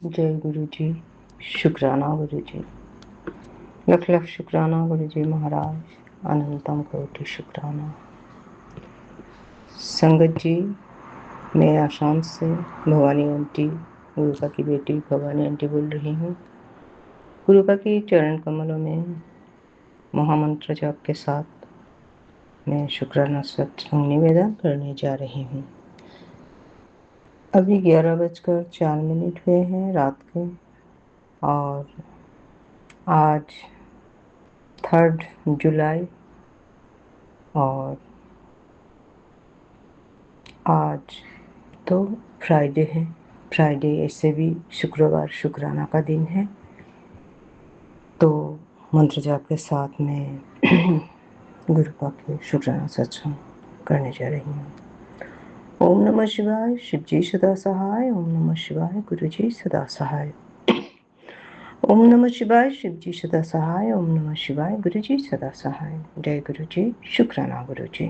जय गुरु जी। शुक्राना गुरु जी। लख लख शुक्राना गुरु जी महाराज। अनंतम कोटि शुक्राना। संगत जी, मैं आसाम से भवानी आंटी, गुरुपा की बेटी भवानी आंटी बोल रही हूँ। गुरुपा की चरण कमलों में महामंत्र जाप के साथ मैं शुक्राना सत्संग निवेदन करने जा रही हूँ। अभी 11:04 हुए हैं रात के, और आज 3 जुलाई, और आज तो फ्राइडे है। फ्राइडे ऐसे भी शुक्रवार शुक्राना का दिन है। तो मंत्र जाप के साथ में गुरुपा के शुक्राना सत्संग करने जा रही हूँ। ओम नमः शिवाय, शिव जी सदा सहाय। ओम नमः शिवाय, गुरु जी सदा सहाय। ओम नमः शिवाय, शिव जी सदा सहाय। ओम नमः शिवाय, गुरु जी सदा सहाय। जय गुरु जी। शुक्राना गुरु जी।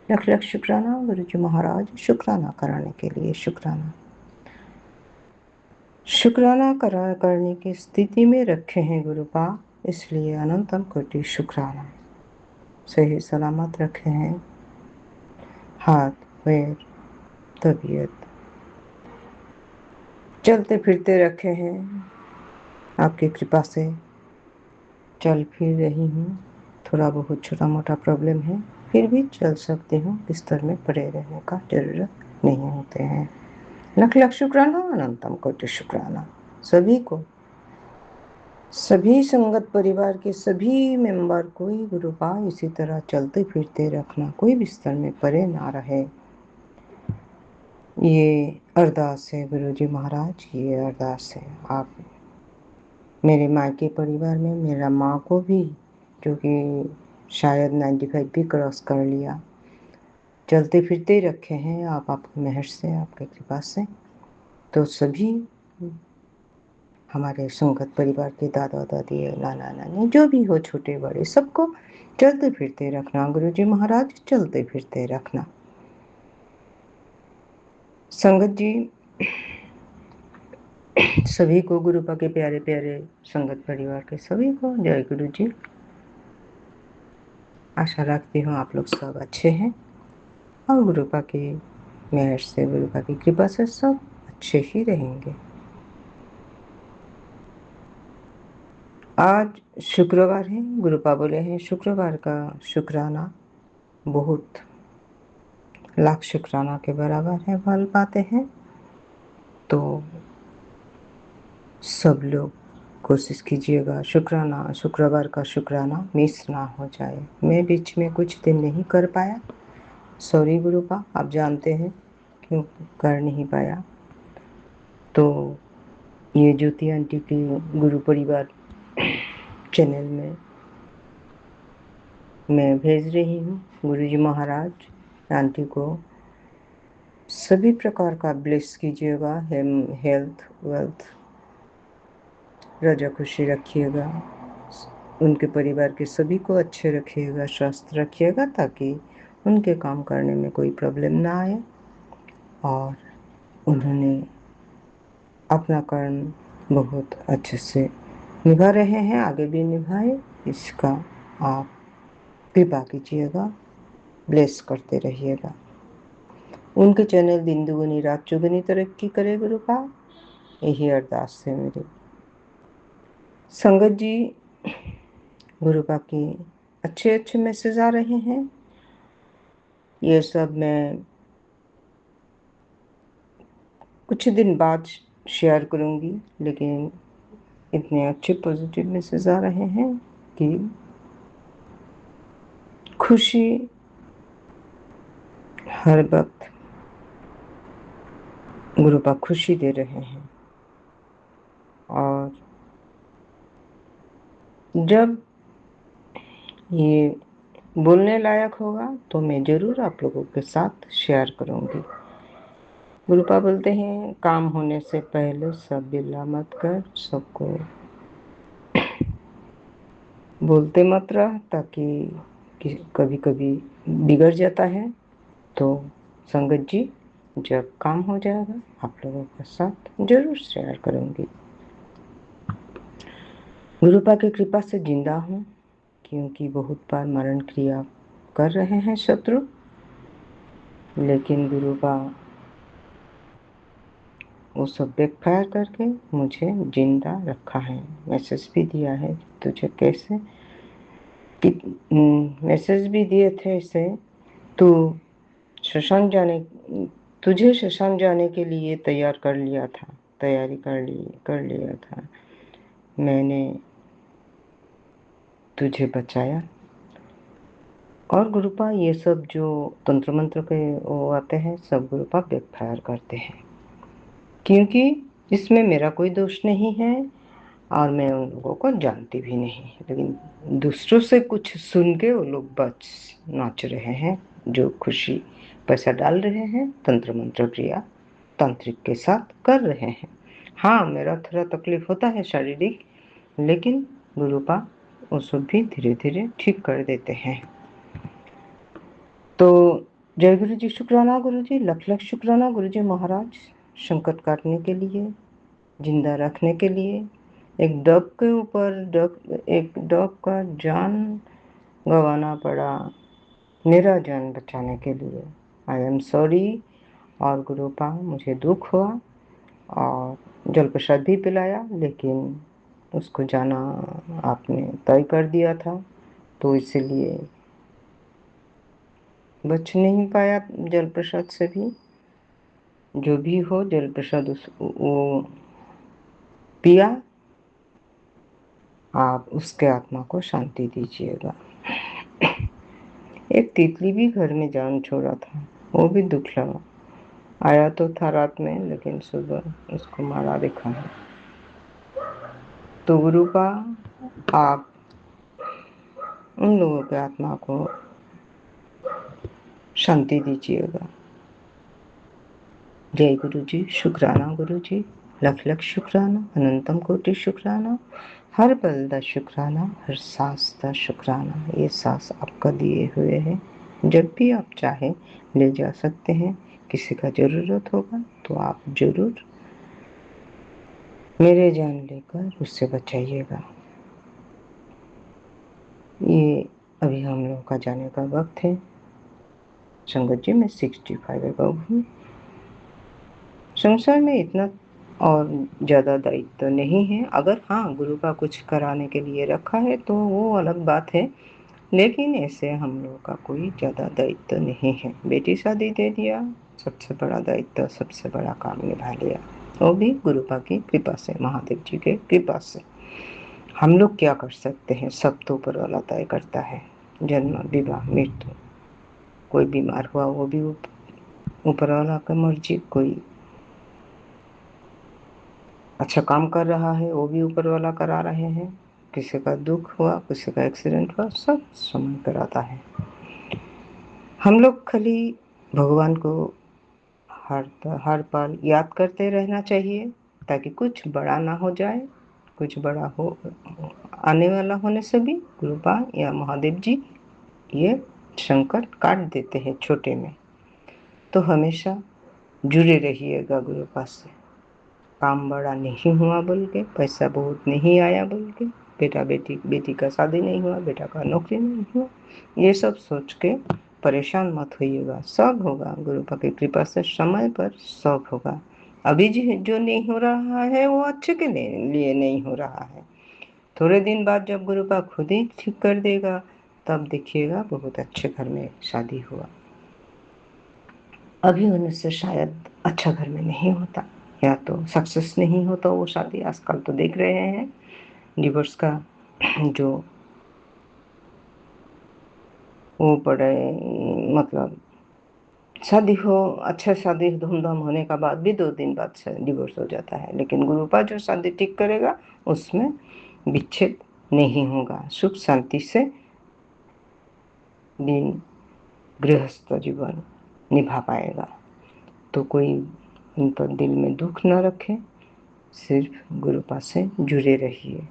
लख लख शुक्राना गुरु जी महाराज। शुक्राना कराने के लिए शुक्राना। शुक्राना करने की स्थिति में रखे हैं गुरुपा, इसलिए अनंतम कोटि शुक्राना। सही सलामत रखे हैं, हाथ पैर तबीयत चलते फिरते रखे हैं। आपकी कृपा से चल फिर रही हूँ। थोड़ा बहुत छोटा मोटा प्रॉब्लम है, फिर भी चल सकती हूँ। बिस्तर में पड़े रहने का जरूरत नहीं होते हैं। लख लख शुक्राना, अनंतम कोटि शुक्राना। सभी को, सभी संगत परिवार के सभी मेंबर को ही गुरुपा इसी तरह चलते फिरते रखना, कोई बिस्तर में पड़े ना रहे। ये अरदास है गुरु जी महाराज, ये अरदास है। आप मेरे मायके परिवार में मेरा माँ को भी, जो कि शायद 95 भी क्रॉस कर लिया, चलते फिरते ही रखे हैं आप, आपकी मेहर से, आपकी कृपा से। तो सभी हमारे संगत परिवार के दादा दादी, नाना नानी, जो भी हो, छोटे बड़े, सबको चलते फिरते रखना गुरु जी महाराज, चलते फिरते रखना। संगत जी, सभी को, गुरुपा के प्यारे प्यारे संगत परिवार के सभी को जय गुरु जी। आशा रखती हूँ आप लोग सब अच्छे हैं, और गुरुपा की मेहर से, गुरुपा की कृपा से सब अच्छे ही रहेंगे। आज शुक्रवार है, गुरुपा बोले हैं शुक्रवार का शुक्राना बहुत लाख शुक्राना के बराबर है, फल पाते हैं। तो सब लोग कोशिश कीजिएगा शुक्राना, शुक्रवार का शुक्राना मिस ना हो जाए। मैं बीच में कुछ दिन नहीं कर पाया, सॉरी गुरुपा, आप जानते हैं क्यों कर नहीं पाया। तो ये ज्योति आंटी की गुरु परिवार चैनल में मैं भेज रही हूँ। गुरु जी महाराज आंटी को सभी प्रकार का ब्लेस कीजिएगा, हेल्थ वेल्थ राजा खुशी रखिएगा, उनके परिवार के सभी को अच्छे रखिएगा, स्वस्थ रखिएगा, ताकि उनके काम करने में कोई प्रॉब्लम ना आए। और उन्होंने अपना कर्म बहुत अच्छे से निभा रहे हैं, आगे भी निभाए, इसका आप कृपा कीजिएगा, ब्लेस करते रहिएगा। उनके चैनल दिन दुगनी रात चौगुनी तरक्की करे गुरुपा, यही अरदास है मेरी। संगत जी, गुरुपा की अच्छे अच्छे मैसेज आ रहे हैं। ये सब मैं कुछ दिन बाद शेयर करूंगी, लेकिन इतने अच्छे पॉजिटिव मैसेज आ रहे हैं कि खुशी हर वक्त गुरुपा खुशी दे रहे हैं। और जब ये बोलने लायक होगा तो मैं जरूर आप लोगों के साथ शेयर करूंगी। गुरुपा बोलते हैं काम होने से पहले सब गिला मत कर, सबको बोलते मत रह, ताकि कभी कभी बिगड़ जाता है। तो संगत जी, जब काम हो जाएगा आप लोगों के साथ जरूर शेयर करूँगी। गुरुपा की कृपा से जिंदा हूँ, क्योंकि बहुत बार मरण क्रिया कर रहे हैं शत्रु, लेकिन गुरुपा वो सब बैकफायर करके मुझे जिंदा रखा है। मैसेज भी दिया है तुझे कैसे, मैसेज भी दिए थे इसे, तू शशांक जाने तुझे शशांक जाने के लिए तैयार कर लिया था, तैयारी कर लिया था। मैंने तुझे बचाया। और गुरुपा ये सब जो तंत्र मंत्र के वो आते हैं सब गुरुपा बैकफायर करते हैं, क्योंकि इसमें मेरा कोई दोष नहीं है और मैं उन लोगों को जानती भी नहीं, लेकिन दूसरों से कुछ सुन के वो लोग बस नाच रहे हैं, जो खुशी पैसा डाल रहे हैं तंत्र मंत्र क्रिया तांत्रिक के साथ कर रहे हैं। हाँ, मेरा थोड़ा तकलीफ होता है शारीरिक, लेकिन गुरुपा वो सब भी धीरे धीरे ठीक कर देते हैं। तो जय गुरु जी, शुक्राना गुरु जी, लख लख शुक्राना गुरु जी महाराज, संकट काटने के लिए, जिंदा रखने के लिए। एक डग के ऊपर एक डग का जान गंवाना पड़ा मेरा जान बचाने के लिए। I am sorry. और गुरुपा मुझे दुख हुआ और जल प्रसाद भी पिलाया, लेकिन उसको जाना आपने तय कर दिया था, तो इसलिए बच नहीं पाया जल प्रसाद से भी। जो भी हो, जल प्रसाद वो पिया, आप उसके आत्मा को शांति दीजिएगा। एक तितली भी घर में जान छोड़ा था, वो भी दुख लगा। आया तो था रात में, लेकिन सुबह उसको मारा देखा है। तो गुरुपा आप उन लोगों के आत्मा को शांति दीजिएगा। जय गुरु जी, शुक्राना गुरु जी, लख लख शुक्राना, अनंतम कोटि शुक्राना, हर पल दा शुक्राना, हर सांस दा शुक्राना। ये सांस आपका दिए हुए है, जब भी आप चाहें ले जा सकते हैं। किसी का ज़रूरत होगा तो आप ज़रूर मेरे जान लेकर उससे बचाइएगा। ये अभी हम लोग का जाने का वक्त है। संगत जी, मैं 65 अबव हूँ। संसार में इतना और ज़्यादा दायित्व तो नहीं है। अगर हाँ गुरु का कुछ कराने के लिए रखा है तो वो अलग बात है, लेकिन ऐसे हम लोग का कोई ज़्यादा दायित्व तो नहीं है। बेटी शादी दे दिया, सबसे बड़ा दायित्व, सबसे बड़ा काम निभा लिया, वो भी गुरुपा की कृपा से, महादेव जी के कृपा से। हम लोग क्या कर सकते हैं, सब तो ऊपर वाला तय करता है। जन्म, विवाह, मृत्यु, कोई बीमार हुआ वो भी ऊपर वाला का मर्जी, कोई अच्छा काम कर रहा है वो भी ऊपर वाला करा रहे हैं, किसी का दुख हुआ, किसी का एक्सीडेंट हुआ, सब समय कराता है। हम लोग खाली भगवान को हर पल याद करते रहना चाहिए, ताकि कुछ बड़ा ना हो जाए। कुछ बड़ा हो आने वाला होने से भी गुरुपा या महादेव जी ये संकट काट देते हैं छोटे में। तो हमेशा जुड़े रहिएगा गुरुपा से। काम बड़ा नहीं हुआ बोल के, पैसा बहुत नहीं आया बोल के, बेटी का शादी नहीं हुआ, बेटा का नौकरी नहीं हुआ, ये सब सोच के परेशान मत होइएगा। सब होगा गुरुपा की कृपा से, समय पर सब होगा। अभी जो नहीं हो रहा है वो अच्छे के लिए नहीं हो रहा है। थोड़े दिन बाद जब गुरुपा खुद ही ठीक कर देगा, तब देखिएगा बहुत अच्छे घर में शादी हुआ। अभी होने से शायद अच्छा घर में नहीं होता, या तो सक्सेस नहीं होता वो शादी। आजकल तो देख रहे हैं डिवोर्स का जो वो पड़े, मतलब शादी हो, अच्छा शादी धूमधाम होने का बाद भी 2 दिन बाद से डिवोर्स हो जाता है। लेकिन गुरुपा जो शादी ठीक करेगा उसमें विच्छेद नहीं होगा, सुख शांति से दिन गृहस्थ जीवन निभा पाएगा। तो कोई उन पर दिल में दुख न रखे, सिर्फ गुरुपा से जुड़े रहिए।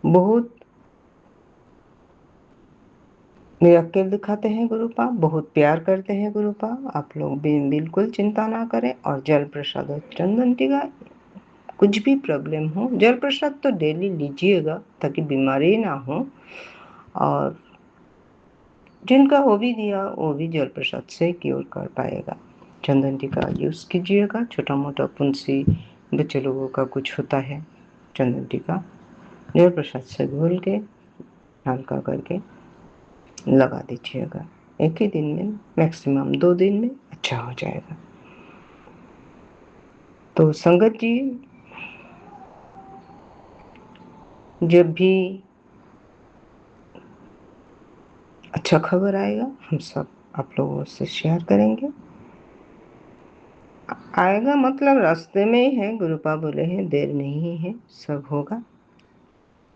बहुत मिरेकल दिखाते हैं गुरुपा, बहुत प्यार करते हैं गुरुपा। आप लोग बिल्कुल चिंता ना करें। और जल प्रसाद और चंदन टीका, कुछ भी प्रॉब्लम हो, जल प्रसाद तो डेली लीजिएगा ताकि बीमारी ना हो। और जिनका हो भी दिया वो भी जल प्रसाद से क्योर कर पाएगा। चंदन टीका यूज़ कीजिएगा। छोटा मोटा फुंसी बच्चे लोगों का कुछ होता है, चंदन टीका जल प्रसाद से घोल के हल्का करके लगा दीजिएगा। एक ही दिन में, मैक्सिमम 2 दिन में अच्छा हो जाएगा। तो संगत जी, जब भी अच्छा खबर आएगा हम सब आप लोगों से शेयर करेंगे। आएगा मतलब रास्ते में ही है, गुरुपा बोले हैं, देर नहीं है, सब होगा,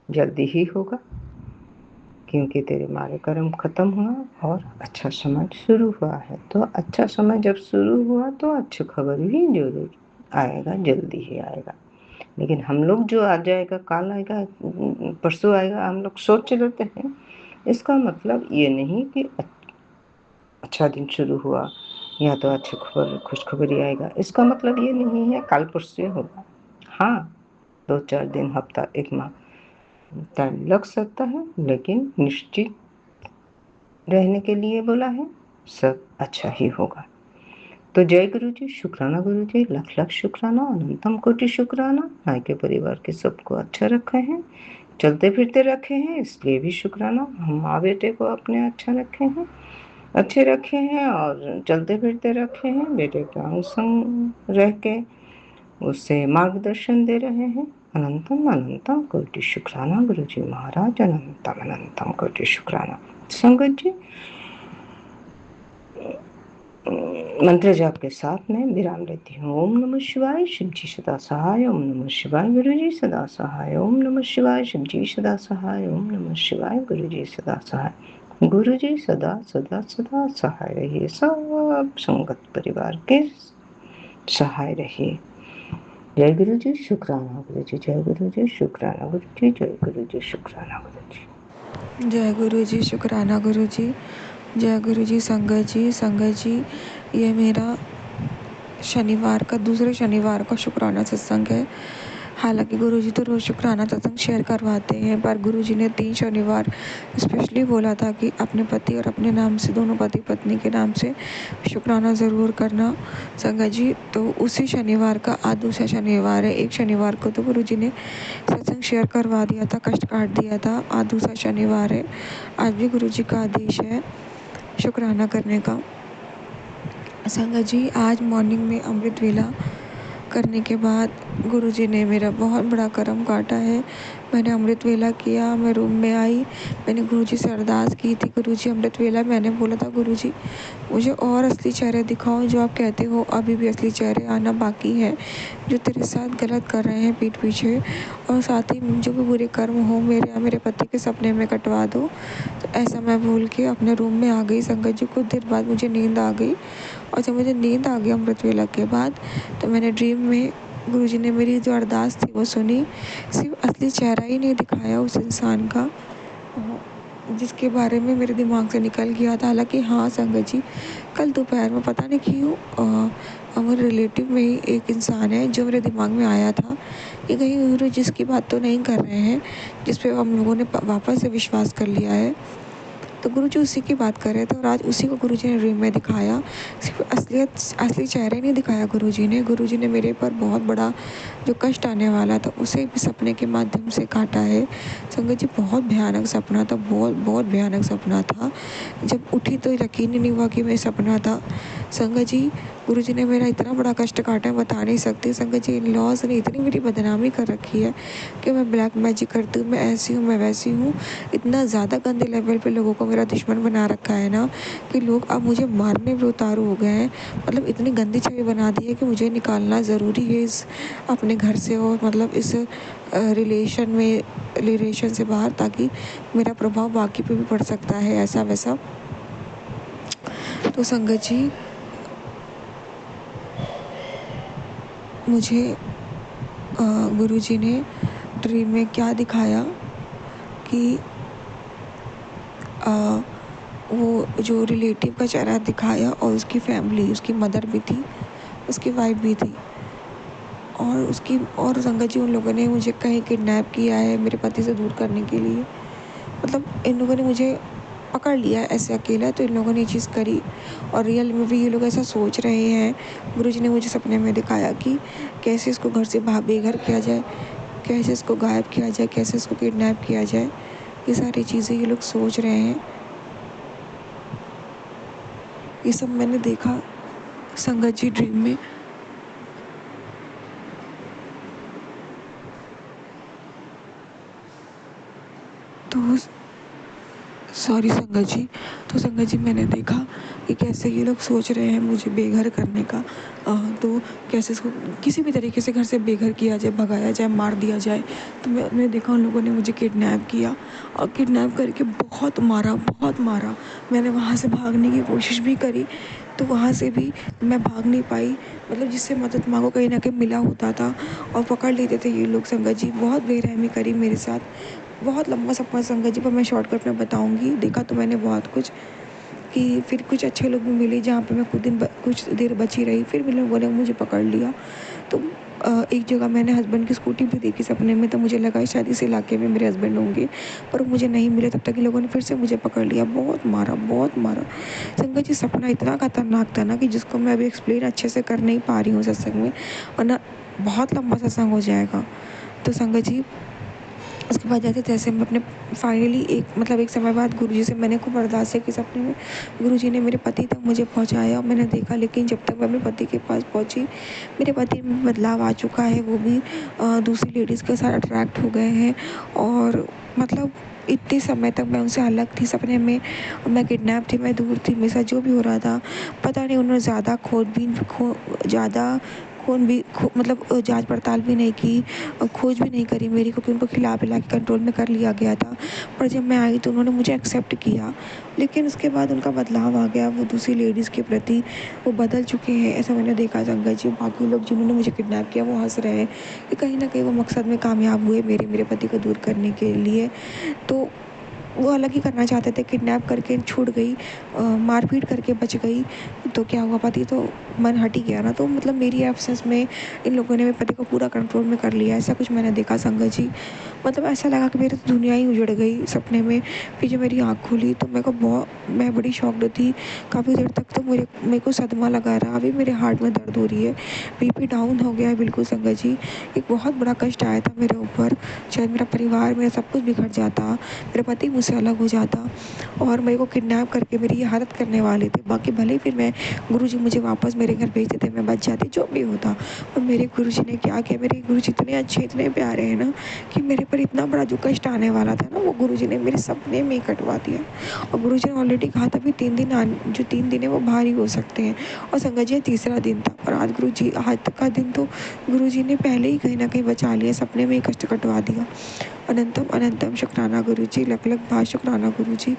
जल्दी ही होगा। क्योंकि तेरे मारे कर्म खत्म हुआ और अच्छा समय शुरू हुआ है। तो अच्छा समय जब शुरू हुआ तो अच्छी खबर भी जरूर आएगा, जल्दी ही आएगा। लेकिन हम लोग जो आ जाएगा, कल आएगा, परसों आएगा, हम लोग सोच लेते हैं। इसका मतलब ये नहीं कि अच्छा दिन शुरू हुआ या तो अच्छी खबर खुशखबरी आएगा, इसका मतलब ये नहीं है कल परसों होगा। हाँ, 2-4 दिन, हफ्ता, 1 माह टाइम लग सकता है, लेकिन निश्चित रहने के लिए बोला है, सब अच्छा ही होगा। तो जय गुरु जी, शुक्राना गुरु जी, लाख लाख शुक्राना, अनंतम कोटि शुक्राना। मायके परिवार के सबको अच्छा रखे हैं, चलते फिरते रखे हैं, इसलिए भी शुक्राना। हम माँ बेटे को अपने अच्छा रखे हैं, अच्छे रखे हैं, और चलते फिरते रखे हैं, बेटे का अंग संग रह के उसे मार्गदर्शन दे रहे हैं। अनंतम अनंतम कोटि शुक्राना गुरु जी महाराज, अनंतम अनंतम कोटि शुक्राना। संगत जी, मंत्र जाप के साथ में विराम लेती हूँ। ओम नमः शिवाय, शिव जी सदा सहाय। ओम नमः शिवाय, गुरु जी सदा सहाय। ओम नमः शिवाय, शिव जी सदा सहाय। ओम नमः शिवाय, गुरु जी सदा सहाय। गुरु जी सदा सदा सदा सहाय रहिए, सब संगत परिवार के सहाय रहिए। जय गुरु जी, शुक्राना गुरु जी, जय गुरु जी, शुक्राना गुरु जी, जय गुरु जी, शुक्राना गुरु जी। जय गुरु जी, शुक्राना गुरु जी, जय गुरु जी। संगत जी, ये मेरा शनिवार का दूसरे शनिवार का शुक्राना सत्संग है। हालांकि गुरुजी तो रोज़ शुक्राना सत्संग शेयर करवाते हैं, पर गुरुजी ने 3 शनिवार स्पेशली बोला था कि अपने पति और अपने नाम से, दोनों पति पत्नी के नाम से शुक्राना ज़रूर करना संगत जी। तो उसी शनिवार का आज दूसरा शनिवार है। एक शनिवार को तो गुरुजी ने सत्संग शेयर करवा दिया था, कष्ट काट दिया था। आज दूसरा शनिवार है, आज भी गुरुजी का आदेश है शुक्राना करने का। संगत जी, आज मॉर्निंग में अमृत वेला करने के बाद गुरुजी ने मेरा बहुत बड़ा कर्म काटा है। मैंने अमृत वेला किया, मैं रूम में आई, मैंने गुरुजी से अरदास की थी, गुरुजी अमृत वेला, मैंने बोला था गुरुजी मुझे और असली चेहरे दिखाओ, जो आप कहते हो अभी भी असली चेहरे आना बाकी है, जो तेरे साथ गलत कर रहे हैं पीठ पीछे, और साथ ही जो भी बुरे कर्म हो मेरे या मेरे पति के सपने में कटवा दो। तो ऐसा मैं भूल के अपने रूम में आ गई संगत जी। कुछ देर बाद मुझे नींद आ गई, और जब मुझे नींद आ गई अमृत वेला के बाद, तो मैंने ड्रीम में गुरुजी ने मेरी जो अरदास थी वो सुनी। सिर्फ असली चेहरा ही नहीं दिखाया उस इंसान का जिसके बारे में मेरे दिमाग से निकल गया था। हालांकि हाँ संगत जी, कल दोपहर में पता नहीं क्यों हमारे रिलेटिव में ही एक इंसान है जो मेरे दिमाग में आया था कि कहीं गुरु जिसकी बात तो नहीं कर रहे हैं, जिस पे हम लोगों ने वापस से विश्वास कर लिया है। तो गुरुजी उसी की बात कर रहे थे, और आज उसी को गुरुजी ने ड्रीम में दिखाया। सिर्फ असली चेहरे नहीं दिखाया गुरुजी ने मेरे पर बहुत बड़ा जो कष्ट आने वाला था उसे भी सपने के माध्यम से काटा है संगत जी। बहुत भयानक सपना था, बहुत बहुत भयानक सपना था। जब उठी तो यकीन ही नहीं हुआ कि मैं सपना था संगत जी। गुरुजी ने मेरा इतना बड़ा कष्ट काटा है, बता नहीं सकती संगत जी। इन लॉज ने इतनी मेरी बदनामी कर रखी है कि मैं ब्लैक मैजिक करती हूँ, मैं ऐसी हूँ, मैं वैसी हूँ। इतना ज़्यादा गंदे लेवल पे लोगों को मेरा दुश्मन बना रखा है ना, कि लोग अब मुझे मारने में उतारू हो गए हैं। मतलब इतनी गंदी छवि बना दी है कि मुझे निकालना ज़रूरी है इस अपने घर से, और मतलब इस रिलेशन से बाहर, ताकि मेरा प्रभाव बाकी पे भी पड़ सकता है ऐसा वैसा। तो संगत जी, मुझे गुरुजी ने ड्रीम में क्या दिखाया कि वो जो रिलेटिव का चेहरा दिखाया, और उसकी फैमिली, उसकी मदर भी थी, उसकी वाइफ भी थी, और उसकी और संगत जी उन लोगों ने मुझे कहीं किडनैप किया है मेरे पति से दूर करने के लिए। मतलब इन लोगों ने मुझे पकड़ लिया है ऐसे अकेला, तो इन लोगों ने ये चीज़ करी, और रियल में भी ये लोग ऐसा सोच रहे हैं। गुरुजी ने मुझे सपने में दिखाया कि कैसे इसको घर से बेघर किया जाए, कैसे इसको गायब किया जाए, कैसे इसको किडनैप किया जाए। ये सारी चीज़ें ये लोग सोच रहे हैं। ये सब मैंने देखा संगत जी ड्रीम में। तो सॉरी संगत जी। तो संगत जी मैंने देखा कि कैसे ये लोग सोच रहे हैं मुझे बेघर करने का। तो कैसे इसको किसी भी तरीके से घर से बेघर किया जाए, भगाया जाए, मार दिया जाए। तो मैंने देखा उन लोगों ने मुझे किडनैप किया, और किडनैप करके बहुत मारा, बहुत मारा। मैंने वहाँ से भागने की कोशिश भी करी, तो वहाँ से भी मैं भाग नहीं पाई। मतलब जिससे मदद मांगो कहीं ना कहीं मिला होता था, और पकड़ लेते थे ये लोग। संगत जी बहुत बेरहमी करी मेरे साथ। बहुत लंबा सफ़र संगत जी, पर मैं शॉर्टकट में बताऊंगी। देखा तो मैंने बहुत कुछ, कि फिर कुछ अच्छे लोग भी मिले जहाँ पे मैं कुछ देर बची रही, फिर भी लोगों ने मुझे पकड़ लिया। तो एक जगह मैंने हस्बैंड की स्कूटी भी देखी सपने में, तो मुझे लगा शायद इस इलाके में मेरे हस्बैंड होंगे, पर मुझे नहीं मिले। तब तक कि लोगों ने फिर से मुझे पकड़ लिया, बहुत मारा, बहुत मारा। संगत जी सपना इतना खतरनाक था ना, कि जिसको मैं अभी एक्सप्लेन अच्छे से कर नहीं पा रही हूँ सत्संग में, वरना बहुत लंबा सत्संग हो जाएगा। तो संगत जी उसके बाद जैसे तैसे मैं अपने फाइनली एक समय बाद गुरुजी से मैंने खूब अरदास की सपने में। गुरुजी ने मेरे पति तक मुझे पहुंचाया, और मैंने देखा, लेकिन जब तक मैं अपने पति के पास पहुंची, मेरे पति में बदलाव आ चुका है। वो भी दूसरी लेडीज़ के साथ अट्रैक्ट हो गए हैं। और मतलब इतने समय तक मैं उनसे अलग थी सपने में, मैं किडनैप थी, मैं दूर थी, मेरे साथ जो भी हो रहा था पता नहीं, उन्होंने ज़्यादा खून भी मतलब जांच पड़ताल भी नहीं की, खोज भी नहीं करी मेरी, क्योंकि उनको खिला पिला के कंट्रोल में कर लिया गया था। पर जब मैं आई तो उन्होंने मुझे एक्सेप्ट किया, लेकिन उसके बाद उनका बदलाव आ गया, वो दूसरी लेडीज़ के प्रति वो बदल चुके हैं, ऐसा मैंने देखा संगत जी। बाकी लोग जिन्होंने मुझे किडनैप किया वो हंस रहे हैं कि कहीं ना कहीं वो मकसद में कामयाब हुए मेरे पति को दूर करने के लिए। तो वो अलग ही करना चाहते थे, किडनैप करके छूट गई, मारपीट करके बच गई। तो क्या हुआ, पति तो मन हट ही गया ना। तो मतलब मेरी एब्सेंस में इन लोगों ने मेरे पति को पूरा कंट्रोल में कर लिया, ऐसा कुछ मैंने देखा संगत जी। मतलब ऐसा लगा कि मेरी तो दुनिया ही उजड़ गई सपने में। फिर जब मेरी आँख खुली तो मैं बड़ी शॉक्ड थी। काफ़ी देर तक तो मेरे को सदमा लगा रहा, अभी मेरे हार्ट में दर्द हो रही है, बीपी डाउन हो गया है बिल्कुल संगत जी। एक बहुत बड़ा कष्ट आया था मेरे ऊपर। शायद मेरा परिवार, मेरा सब कुछ बिखर जाता, मेरा पति मुझसे अलग हो जाता, और मेरे को किडनैप करके मेरी ये हालत करने वाले थे। बाकी भले ही फिर मैं गुरुजी मुझे वापस मेरे घर भेज देते, मैं बच जाती, जो भी होता। और मेरे गुरुजी ने क्या किया, मेरे गुरुजी इतने अच्छे, इतने प्यारे हैं ना, कि मेरे पर इतना बड़ा जो कष्ट आने वाला था ना, वो गुरुजी ने मेरे सपने में ही कटवा दिया। और गुरुजी ने ऑलरेडी कहा था भी 3 दिन है वो भारी हो सकते हैं, और संगत जी तीसरा दिन था। और आज तक का दिन तो गुरुजी ने पहले ही कहीं ना कहीं बचा लिया, सपने में ही कष्ट कटवा दिया। अनंतम अनंतम शुक्राना गुरुजी, लख लख बार शुक्राना गुरुजी।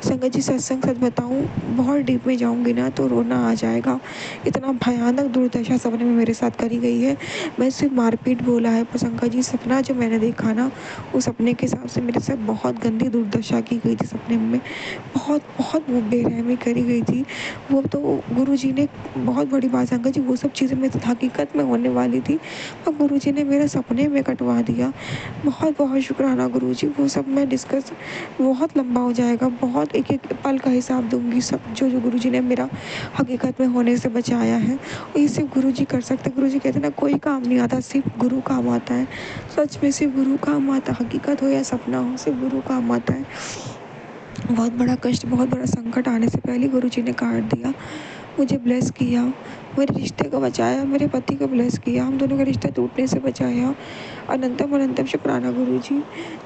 संगत जी सत्संग सच बताऊँ, बहुत डीप में जाऊँगी ना तो रोना आ जाएगा। इतना भयानक दुर्दशा सपने में मेरे साथ करी गई है। मैं सिर्फ मारपीट बोला है, पर संगत जी सपना जो मैंने देखा ना, उस सपने के हिसाब से मेरे साथ बहुत गंदी दुर्दशा की गई थी सपने में। बहुत बहुत वो बेरहमी करी गई थी। वो तो गुरुजी ने, बहुत बड़ी बात संगत जी, वो सब चीज़ें मेरे साथ हकीकत में होने वाली थी, और गुरुजी ने मेरे सपने में कटवा दिया। बहुत बहुत शुक्राना गुरुजी। वो सब मैं डिस्कस बहुत लंबा हो जाएगा, बहुत एक एक पल का हिसाब दूंगी, सब जो जो गुरुजी ने मेरा हकीकत में होने से बचाया है। और ये सिर्फ गुरुजी कर सकते। गुरुजी कहते हैं ना, कोई काम नहीं आता, सिर्फ गुरु काम आता है। सच में सिर्फ गुरु काम आता, हकीकत हो या सपना हो, सिर्फ गुरु काम आता है। बहुत बड़ा कष्ट, बहुत बड़ा संकट आने से पहले गुरुजी ने काट दिया, मुझे ब्लेस किया, मेरे रिश्ते को बचाया, मेरे पति को ब्लेस किया, हम दोनों का रिश्ता टूटने से बचाया। अनंतम अनंतम शुक्राना गुरुजी।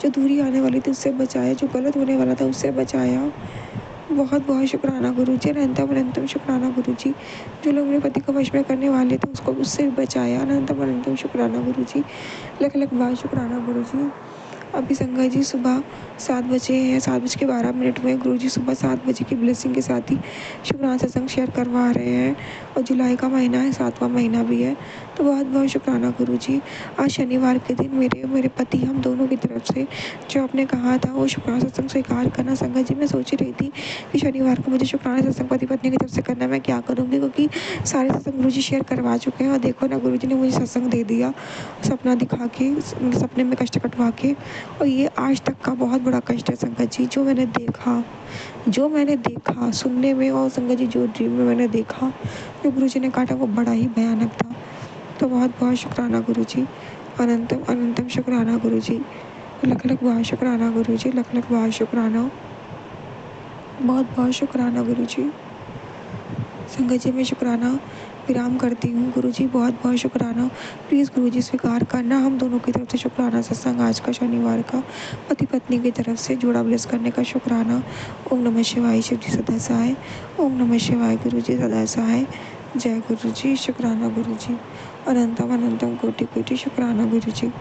जो दूरी आने वाली थी उससे बचाया, जो गलत होने वाला था उससे बचाया। बहुत बहुत शुक्राना गुरुजी, अनंतम अनंतम शुक्राना गुरुजी। जो लोग मेरे पति को वश में करने वाले थे उससे भी बचाया। अनंतम अनंतम शुक्राना गुरुजी, लख लख बार शुक्राना गुरुजी। अभी संगत जी सुबह 7 बजे हैं, 7:12 हुए। गुरुजी सुबह 7 बजे की ब्लेसिंग के साथ ही शुक्राना सत्संग शेयर करवा रहे हैं और जुलाई का महीना है, 7वां महीना भी है, तो बहुत बहुत शुक्राना गुरुजी। आज शनिवार के दिन मेरे मेरे पति हम दोनों की तरफ से जो आपने कहा था वो शुक्राना सत्संग स्वीकार करना। संगत जी मैं सोच ही रही थी कि शनिवार को मुझे शुक्राना सत्संग पति पत्नी की तरफ से करना, मैं क्या करूँगी, क्योंकि सारे सत्संग गुरुजी शेयर करवा चुके हैं और देखो ना गुरुजी ने मुझे सत्संग दे दिया, सपना दिखा के, सपने में कष्ट कटवा के। और ये आज तक का बहुत बड़ा कष्ट है संगत जी, जो मैंने देखा सुनने में, और संगत जी जो ड्रीम में मैंने देखा जो गुरुजी ने काटा वो बड़ा ही भयानक था। तो बहुत बहुत शुक्राना गुरुजी, अनंतम अनंतम शुक्राना गुरुजी, लख लख बहुत शुक्राना गुरुजी, लख लख बहुत शुक्राना, बहुत बहुत शुक्राना गुरुजी। संगत जी मैं शुक्राना विराम करती हूँ। गुरुजी बहुत बहुत शुक्राना, प्लीज़ गुरुजी स्वीकार करना हम दोनों की तरफ से शुक्राना सत्संग आज का शनिवार का, पति पत्नी की तरफ से जोड़ा ब्लेस करने का शुक्राना। ओम नमः शिवाय, शिव जी सदा सहाय। ओम नमः शिवाय, गुरुजी सदा सहाय। जय गुरुजी, शुक्राना गुरुजी, अनंतम अनंतम कोटि कोटि शुक्राना गुरुजी।